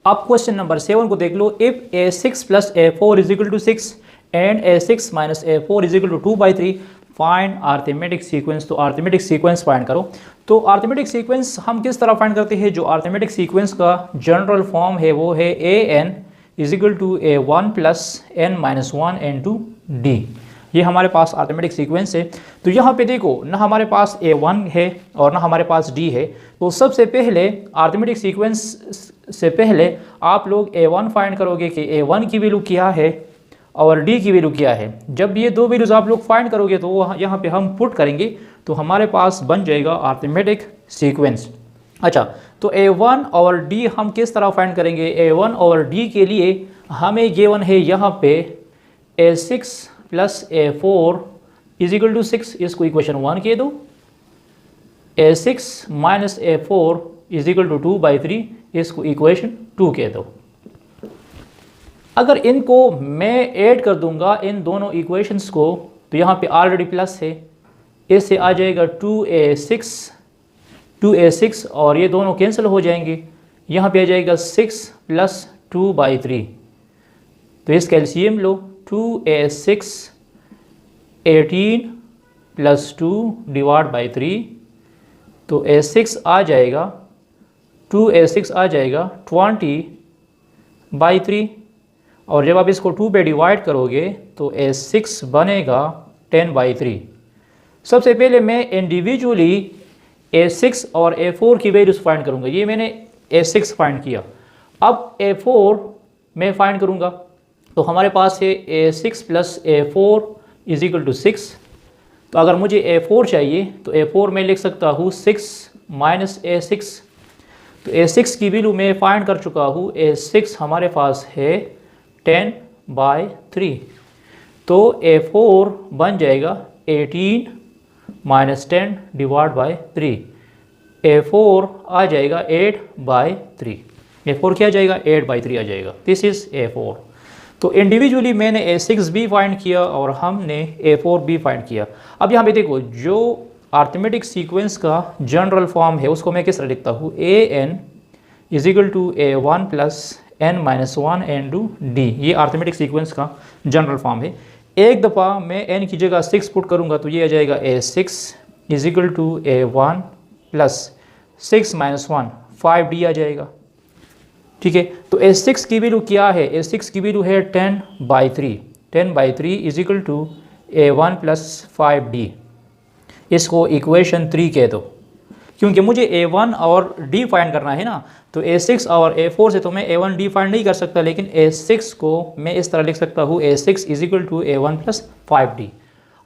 अब question number 7 को देख लो। If a6 plus a4 is equal to 6 and a6 minus a4 is equal to 2/3 find arithmetic sequence. तो arithmetic sequence find करो। तो arithmetic sequence हम किस तरह फाइंड करते हैं? जो अरिथमेटिक सीक्वेंस का जनरल फॉर्म है वो है an is equal to a1 plus n minus 1 n2 d। ये हमारे पास अरिथमेटिक सीक्वेंस है। तो यहाँ पे देखो ना हमारे पास a1 है और ना हमारे पास d है। तो सबसे पहले अरिथमेटिक सीक्वेंस से पहले आप लोग a1 फाइंड करोगे कि a1 की वैल्यू क्या है और d की वैल्यू क्या है। जब ये दो वैल्यूज आप लोग फाइंड करोगे तो वो यहाँ पे हम पुट करेंगे तो हमारे पास बन जाएगा अरिथमेटिक सीक्वेंस। अच्छा, तो a1 और d हम किस तरह फाइंड करेंगे? a1 और d के लिए हमें गिवन है यहाँ पे a6 plus a4 is equal to 6, इसको इक्वेशन 1 कह दो। a6 minus a4 is equal to 2/3, इसको इक्वेशन 2 कह दो। अगर इनको मैं ऐड कर दूंगा इन दोनों इक्वेशंस को तो यहाँ पे ऑलरेडी प्लस है, इससे आ जाएगा 2a6 और ये दोनों कैंसिल हो जाएंगे। यहाँ पे आ जाएगा 6 प्लस 2/3, तो इसका LCM low. 2a6 18 plus 2 divide by 3, तो a6 आ जाएगा 2a6 आ जाएगा 20/3 और जब आप इसको 2 पे डिवाइड करोगे तो a6 बनेगा 10/3। सबसे पहले मैं इंडिविजुअली a6 और a4 की वैल्यूज फाइंड करूंगा। ये मैंने a6 फाइंड किया, अब a4 मैं फाइंड करूंगा। तो हमारे पास है a6 plus a4 is equal to 6। तो अगर मुझे a4 चाहिए तो a4 मैं लिख सकता हूँ 6 माइनस a6। तो a6 की वैल्यू मैं फाइंड कर चुका हूँ। a6 हमारे पास है 10/3, तो a4 बन जाएगा 18 माइनस 10 डिवाइड बाई 3। a4 आ जाएगा 8/3। a4 क्या आ जाएगा? 8/3 आ जाएगा। This is a4। तो इंडिविजुअली मैंने a6 भी फाइंड किया और हमने a4 भी फाइंड किया। अब यहाँ पे देखो जो अरिथमेटिक सीक्वेंस का जनरल फॉर्म है उसको मैं किस तरह लिखता हूँ? an is equal to a1 plus n minus 1 n2 d। ये अरिथमेटिक सीक्वेंस का जनरल फॉर्म है। एक दफ़ा मैं n की जगह 6 पुट करूँगा तो ये आ जाएगा a6 is equal to a1 plus 6 minus 1 5d आ जाएगा। ठीक है, तो a6 की वैल्यू क्या है? a6 की वैल्यू है 10/3। 10/3 is equal to a1 plus 5d, इसको इक्वेशन 3 कह दो। क्योंकि मुझे a1 और d फाइंड करना है ना, तो a6 और a4 से तो मैं a1 d फाइंड नहीं कर सकता, लेकिन a6 को मैं इस तरह लिख सकता हूँ a6 is equal to a1 plus 5d।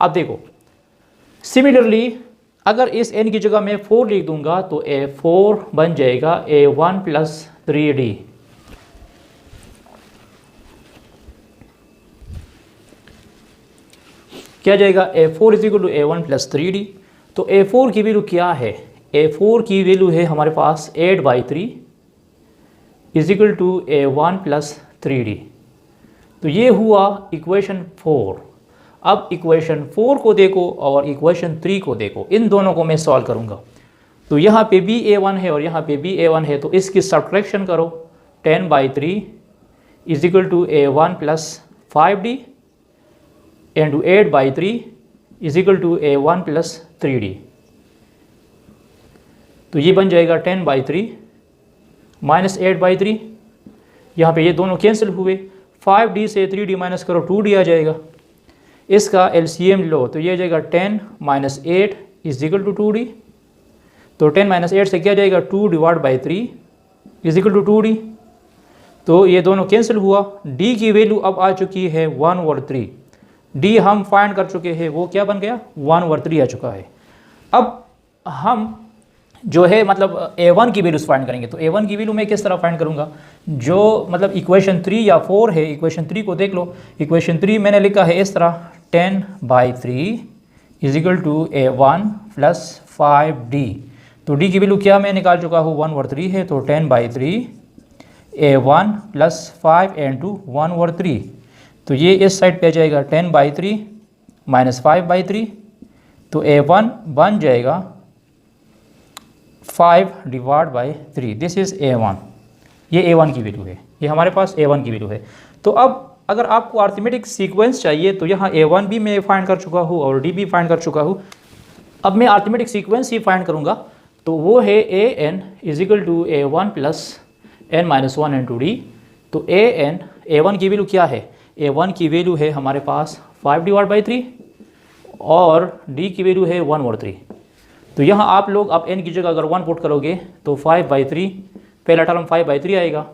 अब देखो सिमिलरली अगर इस n की जगह मैं 4 लिख दूंगा तो a4 बन जाएगा a1 प्लस 3d। क्या जाएगा? a4 is equal to a1 plus 3d। तो a4 की वैल्यू क्या है? a4 की वैल्यू है हमारे पास 8/3 is equal to a1 plus 3d। तो ये हुआ इक्वेशन 4। अब इक्वेशन 4 को देखो और इक्वेशन 3 को देखो, इन दोनों को मैं सॉल्व करूंगा। तो यहाँ पे भी a1 है और यहाँ पे भी a1 है, तो इसकी सब्ट्रैक्शन करो। 10/3 is equal to a1 plus 5d into 8/3 is equal to a1 plus 3d। तो ये बन जाएगा 10/3 माइनस 8/3। यहाँ पे ये दोनों कैंसिल हुए, 5d से 3d माइनस करो 2d आ जाएगा। इसका एलसीएम लो तो ये आ जाएगा 10 minus 8 is equal to 2d। तो 10 माइनस 8 से क्या जाएगा? 2 divide by 3 is equal to 2d। तो ये दोनों कैंसिल हुआ। d की वैल्यू अब आ चुकी है 1/3। d हम फाइंड कर चुके हैं, वो क्या बन गया? 1/3 आ चुका है। अब हम जो है मतलब a1 की वैल्यूज फाइंड करेंगे। तो a1 की वैल्यू मैं किस तरह फाइंड करूंगा? जो मतलब इक्वेशन 3 या 4 है, इक्वेशन 3 को देख लो। इक्वेशन 3 मैंने लिखा है इस तरह 10/3 is equal to a1 plus 5d। तो d की वैल्यू क्या मैं निकाल चुका हूँ? 1/3 है, तो 10/3 a1 प्लस 5 इंटू 1/3। तो ये इस साइड पे आ जाएगा 10/3 माइनस 5/3, तो a1 बन जाएगा 5 divide by 3। This is a1। ये A1 की वैल्यू है, ये हमारे पास A1 की वैल्यू है। तो अब अगर आपको अरिथमेटिक सीक्वेंस चाहिए तो यहाँ A1 भी मैं फाइंड कर चुका हूँ और D भी फाइंड कर चुका हूँ। अब मैं अरिथमेटिक सीक्वेंस ही फाइंड करूँगा, तो वो है AN is equal to A1 plus N minus 1 into D। तो A1 की वैल्यू क्या है? A1 की वैल्यू है हमारे पास 5/3 और D की वैल्यू है 1/3। तो यहाँ आप लोग अब N की जगह अगर 1 पुट करोगे तो 5/3, पहला टर्म 5/3 आएगा।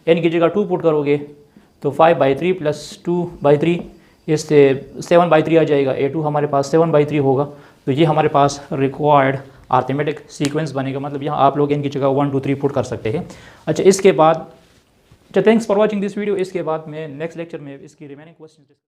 N की जगह 2 पुट करोगे तो 5/3 प्लस 2/3, इससे 7/3 आ जाएगा। A2 हमारे पास 7/3 होगा। तो ये हमारे पास रिक्वायर्ड अरिथमेटिक सीक्वेंस बनेगा। मतलब यहाँ आप लोग N की जगह 1 2 3 पुट कर सकते हैं। अच्छा, इसके बाद thanks for watching this video. इसके बाद मैं नेक्स्ट लेक्चर में इसकी रिमेनिंग क्वेश्चन